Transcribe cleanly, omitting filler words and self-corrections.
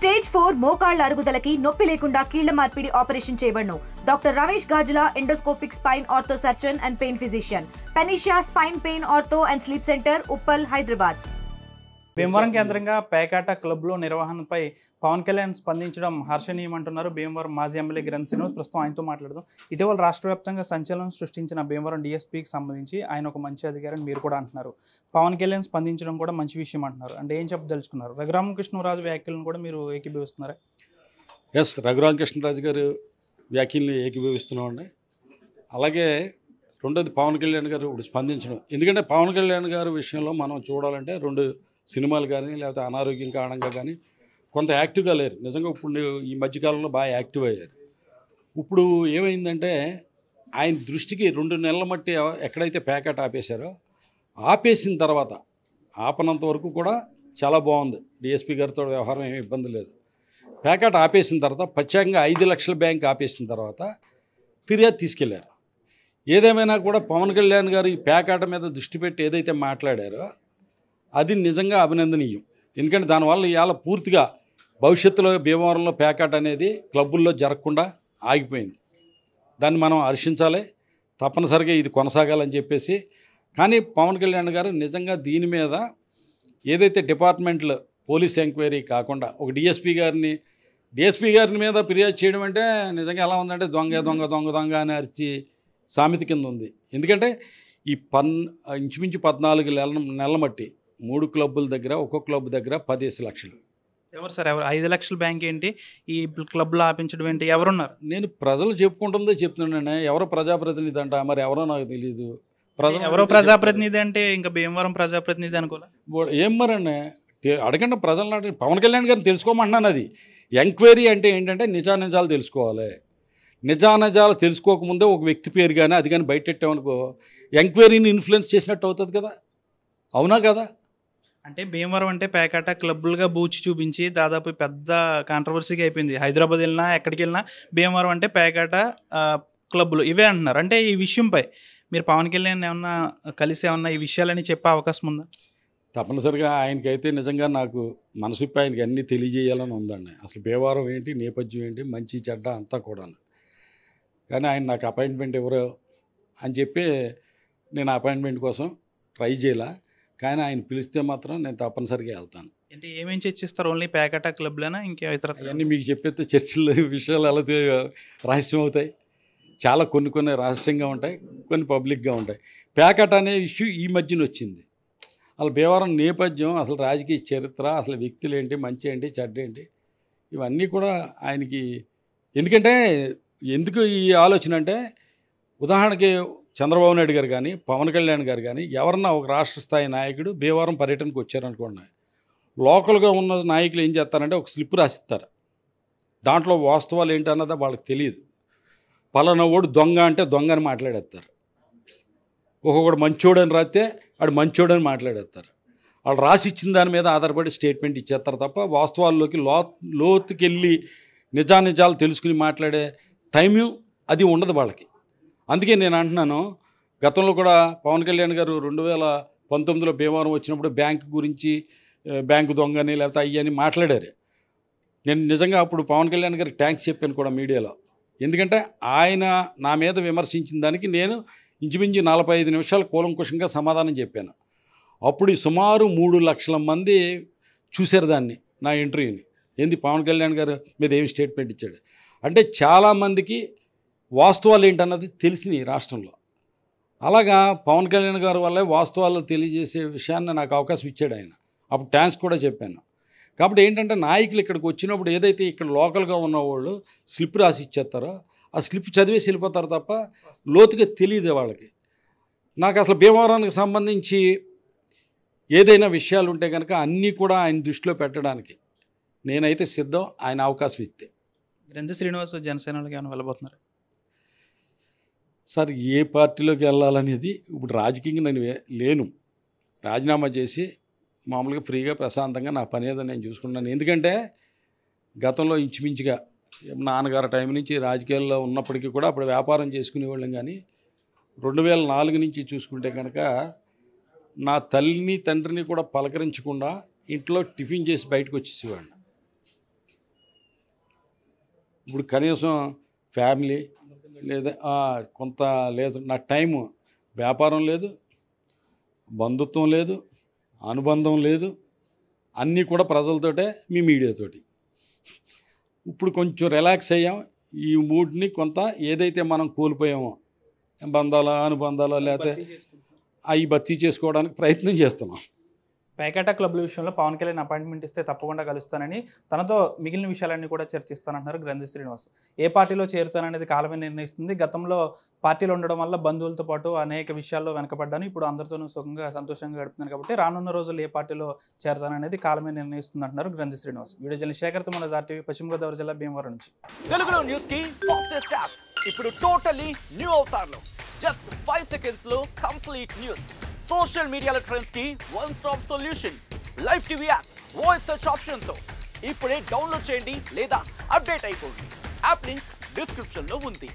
Stage 4 మోకాళ్ల అరుగుదలకి నొప్పి లేకుండా కీళ్ల మార్పిడి ఆపరేషన్ చేయబడును. Doctor Ramesh Gajula, endoscopic spine ortho surgeon and pain physician, Panacea spine pain ortho and sleep centre, Uppal, Hyderabad. Bhimavaram కేంద్రంగా పేకాట క్లబ్లో నిర్వహణపై పవన్ కళ్యాణ్ స్పందించడం హర్షణీయమంటున్నారు భీమవరం మాజీ ఎమ్మెల్యే గ్రంథ్ శ్రీనివాస్. ప్రస్తుతం ఆయనతో మాట్లాడదాం. ఇటీవల రాష్ట్ర వ్యాప్తంగా సంచలనం సృష్టించిన భీమవరం డిఎస్పీకి సంబంధించి ఆయన ఒక మంచి అధికారిని మీరు కూడా అంటున్నారు. పవన్ కళ్యాణ్ స్పందించడం కూడా మంచి విషయం అంటున్నారు. అంటే ఏం చెప్పదలుచుకున్నారు? రఘురామకృష్ణరాజు వ్యాఖ్యలను కూడా మీరు ఏకీభవిస్తున్నారా? ఎస్, రఘురామకృష్ణరాజు గారు వ్యాఖ్యల్ని ఏకీభవిస్తున్నామండి. అలాగే రెండోది పవన్ కళ్యాణ్ గారు ఇప్పుడు స్పందించడం. ఎందుకంటే పవన్ కళ్యాణ్ గారి విషయంలో మనం చూడాలంటే 2 సినిమాలు కానీ లేకపోతే అనారోగ్యం కారణంగా కానీ కొంత యాక్టివ్గా లేరు. నిజంగా ఇప్పుడు ఈ మధ్యకాలంలో బాగా యాక్టివ్ అయ్యారు. ఇప్పుడు ఏమైందంటే ఆయన దృష్టికి 2 నెలల మట్టి ఎక్కడైతే పేకాట ఆపేశారో ఆపేసిన తర్వాత ఆపనంత వరకు కూడా చాలా బాగుంది. డిఎస్పీ గారితో వ్యవహారం ఏమీ ఇబ్బంది లేదు. పేకాట ఆపేసిన తర్వాత ప్రత్యేకంగా 5 లక్షల బ్యాంక్ ఆపేసిన తర్వాత ఫిర్యాదు తీసుకెళ్లారు. ఏదేమైనా కూడా పవన్ కళ్యాణ్ గారు ఈ పేకాట మీద దృష్టి పెట్టి ఏదైతే మాట్లాడారో అది నిజంగా అభినందనీయం. ఎందుకంటే దానివల్ల ఇవాళ పూర్తిగా భవిష్యత్తులో భీమవరంలో పేకాట అనేది క్లబ్బుల్లో జరగకుండా ఆగిపోయింది. దాన్ని మనం హర్షించాలి. తప్పనిసరిగా ఇది కొనసాగాలని చెప్పేసి. కానీ పవన్ కళ్యాణ్ గారు నిజంగా దీని మీద ఏదైతే డిపార్ట్మెంట్లో పోలీస్ ఎంక్వైరీ కాకుండా ఒక డిఎస్పీ గారిని మీద ఫిర్యాదు చేయడం అంటే నిజంగా ఎలా ఉందంటే దొంగ దొంగ దొంగ దొంగ అని అరిచి సామెత కింద ఉంది. ఎందుకంటే ఈ ఇంచుమించు 14 నెలల మట్టి 3 క్లబ్బుల దగ్గర ఒక్కొక్క క్లబ్ దగ్గర 10 లక్షలు. ఎవరు సార్? ఎవరు 5 లక్షల బ్యాంక్ ఏంటి, ఈ క్లబ్లో ఆపించడం ఏంటి, ఎవరున్నారు? నేను ప్రజలు చెప్పుకుంటుందో చెప్తున్నాను. ఎవరో ప్రజాప్రతినిధి అంట, మరి ఎవరో నాకు తెలియదు. ఎవరో ప్రజాప్రతినిధి అంటే ఇంకా భీమవరం ప్రజాప్రతినిధి అనుకోలే. ఏం మరండి అడగండి ప్రజలను అడగండి. పవన్ కళ్యాణ్ గారిని తెలుసుకోమంటున్నాను. అది ఎంక్వైరీ అంటే ఏంటంటే నిజానిజాలు తెలుసుకోవాలి. నిజానిజాలు తెలుసుకోకముందే ఒక వ్యక్తి పేరు కానీ అది కానీ బయటెట్టామనుకో ఎంక్వైరీని ఇన్ఫ్లుయెన్స్ చేసినట్టు అవుతుంది కదా. అవునా కదా? అంటే భీమవరం అంటే పేకాట క్లబ్బులుగా బూచి చూపించి దాదాపు పెద్ద కాంట్రవర్సీగా అయిపోయింది. హైదరాబాద్ వెళ్ళినా ఎక్కడికి వెళ్ళినా భీమవరం అంటే పేకాట క్లబ్బులు ఇవే అంటున్నారు. అంటే ఈ విషయంపై మీరు పవన్ కళ్యాణ్ ఏమన్నా కలిసి ఏమన్నా ఈ విషయాలని చెప్పే అవకాశం ఉందా? తప్పనిసరిగా ఆయనకైతే నిజంగా నాకు మనసుపై ఆయనకి అన్నీ తెలియజేయాలని ఉందండి. అసలు భీమవరం ఏంటి, నేపథ్యం ఏంటి, మంచి చెడ్డ అంతా కూడా. కానీ ఆయన నాకు అపాయింట్మెంట్ ఎవరో అని చెప్పి నేను అపాయింట్మెంట్ కోసం ట్రై చేయాల. కానీ ఆయన పిలిస్తే మాత్రం నేను తప్పనిసరిగా వెళ్తాను. అంటే ఏమేమి చర్చిస్తారు? ఓన్లీ పేకాట క్లబ్లేనా, ఇంకే ఇతర? అవన్నీ మీకు చెప్పేస్తే చర్చలు విషయాలు ఎలా రహస్యం అవుతాయి. చాలా కొన్ని రహస్యంగా ఉంటాయి, కొన్ని పబ్లిక్గా ఉంటాయి. పేకాట అనే ఇష్యూ ఈ మధ్యన వచ్చింది. అసలు భీమవరం నేపథ్యం, అసలు రాజకీయ చరిత్ర, అసలు వ్యక్తులు ఏంటి, మంచి ఏంటి, చెడ్డ ఏంటి, ఇవన్నీ కూడా ఆయనకి. ఎందుకంటే ఎందుకు ఈ ఆలోచన అంటే ఉదాహరణకి చంద్రబాబు నాయుడు గారు కానీ పవన్ కళ్యాణ్ గారు కానీ ఎవరన్నా ఒక రాష్ట్ర స్థాయి నాయకుడు భీమవరం పర్యటనకు వచ్చారనుకోండి, లోకల్గా ఉన్న నాయకులు ఏం చేస్తారంటే ఒక స్లిప్ రాసిస్తారు. దాంట్లో వాస్తవాలు ఏంటి అన్నది వాళ్ళకి తెలియదు. పలానా వాడు దొంగ అంటే దొంగ అని మాట్లాడేస్తారు. ఒక్కొక్కడు మంచోడని రాస్తే వాడు మంచోడని మాట్లాడేస్తారు. వాళ్ళు రాసి ఇచ్చిన దాని మీద ఆధారపడి స్టేట్మెంట్ ఇచ్చేస్తారు తప్ప వాస్తవాల్లోకి లోతుకెళ్ళి నిజానిజాలు తెలుసుకుని మాట్లాడే టైము అది ఉండదు వాళ్ళకి. అందుకే నేను అంటున్నాను, గతంలో కూడా పవన్ కళ్యాణ్ గారు 2019లో భీమవరం వచ్చినప్పుడు బ్యాంకు గురించి, బ్యాంకు దొంగని లేకపోతే అయ్యని మాట్లాడారు. నేను నిజంగా అప్పుడు పవన్ కళ్యాణ్ గారికి థ్యాంక్స్ చెప్పాను కూడా మీడియాలో. ఎందుకంటే ఆయన నా మీద విమర్శించిన దానికి నేను ఇంచుమించు 45 నిమిషాలు కూలంకుషంగా సమాధానం చెప్పాను. అప్పుడు సుమారు 3 లక్షల మంది చూశారు దాన్ని, నా ఇంటర్వ్యూని. ఏంది పవన్ కళ్యాణ్ గారు మీద ఏమి స్టేట్మెంట్ ఇచ్చాడు అంటే చాలామందికి వాస్తవాలు ఏంటన్నది తెలిసినాయి రాష్ట్రంలో. అలాగా పవన్ కళ్యాణ్ గారి వల్లే వాస్తవాలు తెలియజేసే విషయాన్ని నాకు అవకాశం ఇచ్చాడు ఆయన. అప్పుడు థ్యాంక్స్ కూడా చెప్పాను. కాబట్టి ఏంటంటే నాయకులు ఇక్కడికి వచ్చినప్పుడు ఏదైతే ఇక్కడ లోకల్గా ఉన్నవాళ్ళు స్లిప్ రాసి ఇచ్చేస్తారో ఆ స్లిప్ చదివేసి వెళ్ళిపోతారు తప్ప లోతుగా తెలియదు వాళ్ళకి. నాకు అసలు భీమవరానికి సంబంధించి ఏదైనా విషయాలు ఉంటే కనుక అన్నీ కూడా ఆయన దృష్టిలో పెట్టడానికి నేనైతే సిద్ధం, ఆయన అవకాశం ఇస్తే. గ్రంథ్ శ్రీనివాస్ జనసేనలోకి ఏమైనా వెళ్ళబోతున్నారు సార్? ఏ పార్టీలోకి వెళ్ళాలనేది ఇప్పుడు రాజకీయంగా నేను లేను. రాజీనామా చేసి మామూలుగా ఫ్రీగా ప్రశాంతంగా నా పని ఏదో నేను చూసుకున్నాను. ఎందుకంటే గతంలో ఇంచుమించుగా నాన్నగారి టైం నుంచి రాజకీయాల్లో ఉన్నప్పటికీ కూడా అప్పుడు వ్యాపారం చేసుకునేవాళ్ళం. కానీ 2004 నుంచి చూసుకుంటే కనుక నా తల్లిని తండ్రిని కూడా పలకరించకుండా ఇంట్లో టిఫిన్ చేసి బయటకు వచ్చేసేవాడిని. ఇప్పుడు కనీసం ఫ్యామిలీ లేదా కొంత లేదు, నా టైము, వ్యాపారం లేదు, బంధుత్వం లేదు, అనుబంధం లేదు, అన్నీ కూడా ప్రజలతోటే, మీ మీడియాతోటి. ఇప్పుడు కొంచెం రిలాక్స్ అయ్యాం. ఈ మూడ్ని కొంత ఏదైతే మనం కోల్పోయామో బంధాలు, అనుబంధాలు, లేకపోతే అవి భర్తీ చేసుకోవడానికి ప్రయత్నం చేస్తున్నాం. పేకాట క్లబ్ల విషయంలో పవన్ కళ్యాణ్ అపాయింట్మెంట్ ఇస్తే తప్పకుండా కలుస్తానని, తనతో మిగిలిన విషయాలన్నీ కూడా చర్చిస్తానంటున్నారు గ్రంథి శ్రీనివాస్. ఏ పార్టీలో చేరుతాననేది కాలమే నిర్ణయిస్తుంది. గతంలో పార్టీలో ఉండడం వల్ల బంధువులతో పాటు అనేక విషయాల్లో వెనకబడ్డాను, ఇప్పుడు అందరితోనూ సుఖంగా సంతోషంగా గడుపుతున్నాను కాబట్టి రానున్న రోజులు ఏ పార్టీలో చేరుతాననేది కాలమే నిర్ణయిస్తుంది అంటున్నారు గ్రంథి శ్రీనివాస్. వీడియో జర్నలిస్ట్ శేఖర్తో మన ఆర్టీవీ, పశ్చిమ గోదావరి జిల్లా భీమవరం నుంచి. తెలుగులో న్యూస్ కి ఫాస్టెస్ట్ యాప్ ఇప్పుడు టోటల్లీ న్యూ అవతార్లో. జస్ట్ 5 seconds లో కంప్లీట్ న్యూస్, సోషల్ మీడియాలో ట్రెండ్స్ కి one stop solution, live TV app, voice search option తో ఇప్పుడే డౌన్లోడ్ చేయండి లేదా అప్డేట్ అయిపోండి. యాప్ లింక్ డిస్క్రిప్షన్ లో ఉంది.